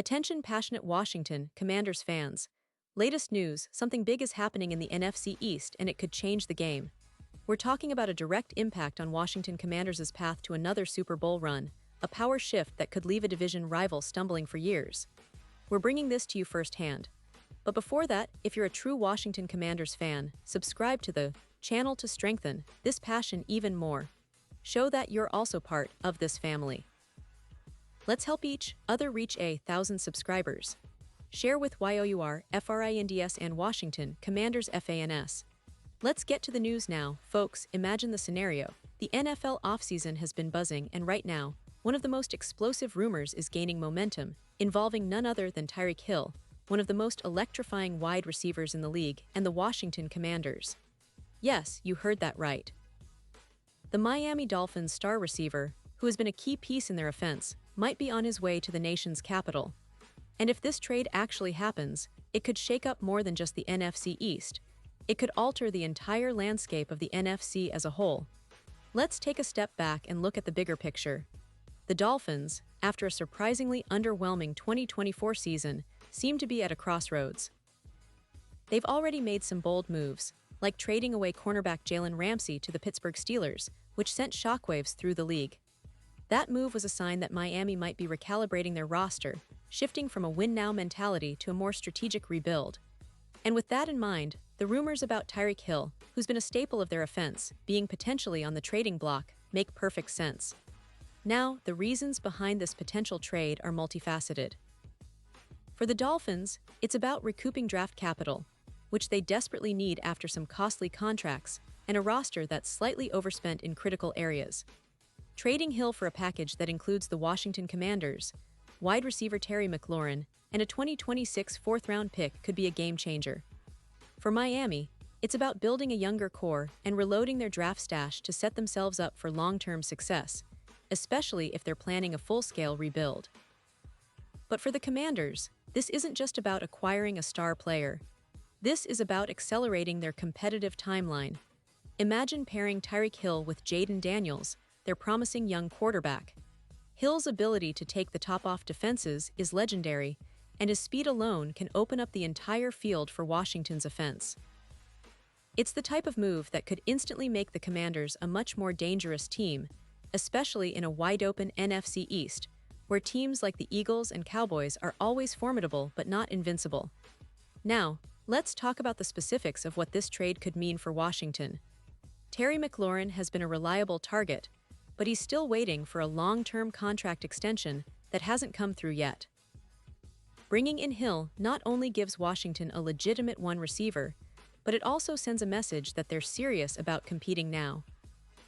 Attention passionate Washington Commanders fans. Latest news, something big is happening in the NFC East and it could change the game. We're talking about a direct impact on Washington Commanders' path to another Super Bowl run, a power shift that could leave a division rival stumbling for years. We're bringing this to you firsthand. But before that, if you're a true Washington Commanders fan, subscribe to the channel to strengthen this passion even more. Show that you're also part of this family. Let's help each other reach 1,000 subscribers. Share with YOUR, FRINDS and Washington Commanders FANS. Let's get to the news now, folks. Imagine the scenario. The NFL offseason has been buzzing, and right now, one of the most explosive rumors is gaining momentum, involving none other than Tyreek Hill, one of the most electrifying wide receivers in the league, and the Washington Commanders. Yes, you heard that right. The Miami Dolphins star receiver, who has been a key piece in their offense, might be on his way to the nation's capital. And if this trade actually happens, it could shake up more than just the NFC East. It could alter the entire landscape of the NFC as a whole. Let's take a step back and look at the bigger picture. The Dolphins, after a surprisingly underwhelming 2024 season, seem to be at a crossroads. They've already made some bold moves, like trading away cornerback Jalen Ramsey to the Pittsburgh Steelers, which sent shockwaves through the league. That move was a sign that Miami might be recalibrating their roster, shifting from a win-now mentality to a more strategic rebuild. And with that in mind, the rumors about Tyreek Hill, who's been a staple of their offense, being potentially on the trading block, make perfect sense. Now, the reasons behind this potential trade are multifaceted. For the Dolphins, it's about recouping draft capital, which they desperately need after some costly contracts, and a roster that's slightly overspent in critical areas. Trading Hill for a package that includes the Washington Commanders, wide receiver Terry McLaurin, and a 2026 fourth-round pick could be a game-changer. For Miami, it's about building a younger core and reloading their draft stash to set themselves up for long-term success, especially if they're planning a full-scale rebuild. But for the Commanders, this isn't just about acquiring a star player. This is about accelerating their competitive timeline. Imagine pairing Tyreek Hill with Jayden Daniels, their promising young quarterback. Hill's ability to take the top off defenses is legendary, and his speed alone can open up the entire field for Washington's offense. It's the type of move that could instantly make the Commanders a much more dangerous team, especially in a wide-open NFC East, where teams like the Eagles and Cowboys are always formidable but not invincible. Now, let's talk about the specifics of what this trade could mean for Washington. Terry McLaurin has been a reliable target, but he's still waiting for a long-term contract extension that hasn't come through yet. Bringing in Hill not only gives Washington a legitimate one receiver, but it also sends a message that they're serious about competing now.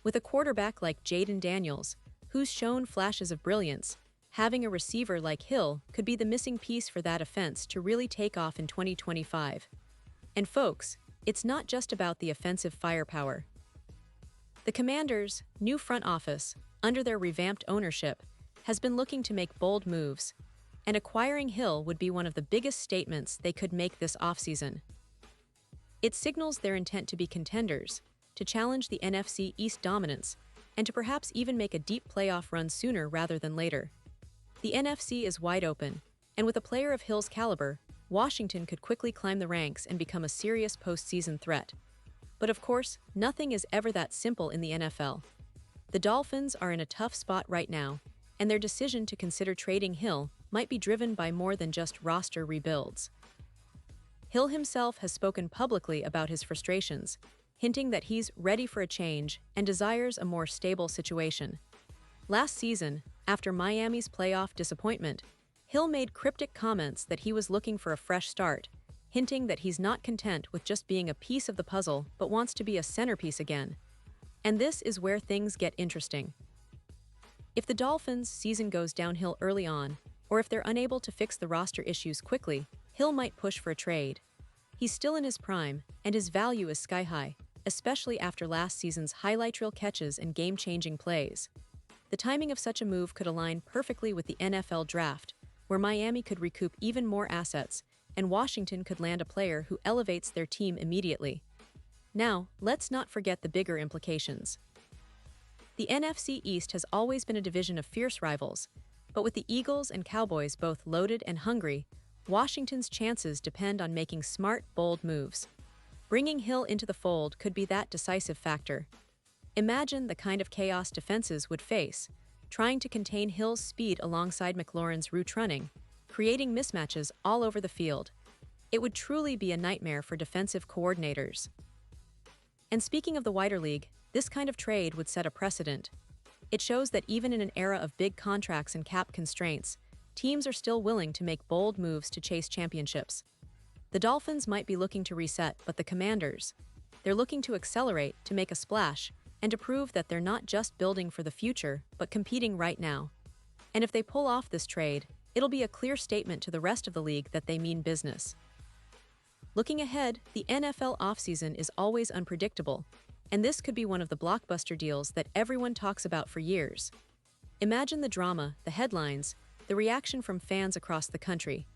With a quarterback like Jayden Daniels, who's shown flashes of brilliance, having a receiver like Hill could be the missing piece for that offense to really take off in 2025. And folks, it's not just about the offensive firepower. The Commanders' new front office, under their revamped ownership, has been looking to make bold moves, and acquiring Hill would be one of the biggest statements they could make this offseason. It signals their intent to be contenders, to challenge the NFC East dominance, and to perhaps even make a deep playoff run sooner rather than later. The NFC is wide open, and with a player of Hill's caliber, Washington could quickly climb the ranks and become a serious postseason threat. But of course, nothing is ever that simple in the NFL. The Dolphins are in a tough spot right now, and their decision to consider trading Hill might be driven by more than just roster rebuilds. Hill himself has spoken publicly about his frustrations, hinting that he's ready for a change and desires a more stable situation. Last season, after Miami's playoff disappointment, Hill made cryptic comments that he was looking for a fresh start, hinting that he's not content with just being a piece of the puzzle but wants to be a centerpiece again. And this is where things get interesting. If the Dolphins' season goes downhill early on, or if they're unable to fix the roster issues quickly, Hill might push for a trade. He's still in his prime, and his value is sky-high, especially after last season's highlight reel catches and game-changing plays. The timing of such a move could align perfectly with the NFL draft, where Miami could recoup even more assets, and Washington could land a player who elevates their team immediately. Now, let's not forget the bigger implications. The NFC East has always been a division of fierce rivals, But with the Eagles and Cowboys both loaded and hungry, Washington's chances depend on making smart, bold moves. Bringing Hill into the fold could be that decisive factor. Imagine the kind of chaos defenses would face, trying to contain Hill's speed alongside McLaurin's route running, creating mismatches all over the field. It would truly be a nightmare for defensive coordinators. And speaking of the wider league, this kind of trade would set a precedent. It shows that even in an era of big contracts and cap constraints, teams are still willing to make bold moves to chase championships. The Dolphins might be looking to reset, but the Commanders, they're looking to accelerate, to make a splash, and to prove that they're not just building for the future, but competing right now. And if they pull off this trade, it'll be a clear statement to the rest of the league that they mean business. Looking ahead, the NFL offseason is always unpredictable, and this could be one of the blockbuster deals that everyone talks about for years. Imagine the drama, the headlines, the reaction from fans across the country.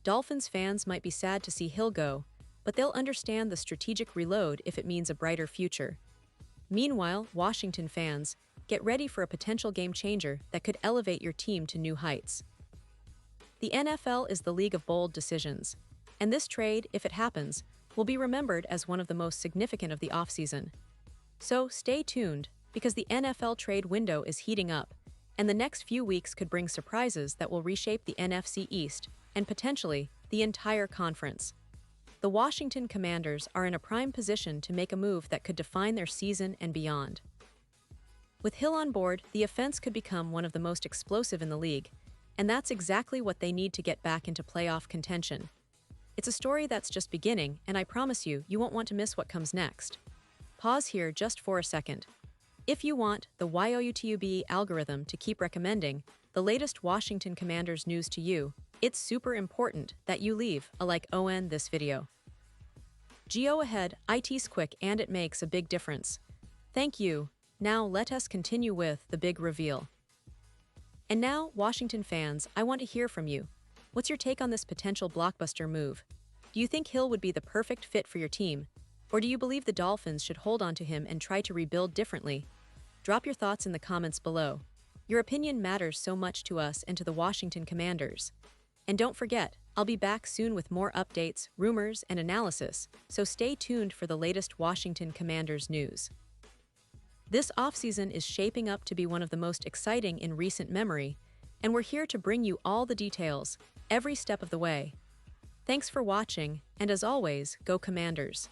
Dolphins fans might be sad to see Hill go, but they'll understand the strategic reload if it means a brighter future. Meanwhile, Washington fans, get ready for a potential game-changer that could elevate your team to new heights. The NFL is the league of bold decisions, and this trade, if it happens, will be remembered as one of the most significant of the offseason. So stay tuned, because the NFL trade window is heating up, and the next few weeks could bring surprises that will reshape the NFC East and potentially the entire conference. The Washington Commanders are in a prime position to make a move that could define their season and beyond. With Hill on board, the offense could become one of the most explosive in the league, and that's exactly what they need to get back into playoff contention. It's a story that's just beginning, and I promise you, you won't want to miss what comes next. Pause here just for a second. If you want the YouTube algorithm to keep recommending the latest Washington Commanders news to you, it's super important that you leave a like on this video. Go ahead, it's quick and it makes a big difference. Thank you. Now let us continue with the big reveal. And now, Washington fans, I want to hear from you. What's your take on this potential blockbuster move? Do you think Hill would be the perfect fit for your team? Or do you believe the Dolphins should hold on to him and try to rebuild differently? Drop your thoughts in the comments below. Your opinion matters so much to us and to the Washington Commanders. And don't forget, I'll be back soon with more updates, rumors, and analysis, so stay tuned for the latest Washington Commanders news. This offseason is shaping up to be one of the most exciting in recent memory, and we're here to bring you all the details, every step of the way. Thanks for watching, and as always, go Commanders.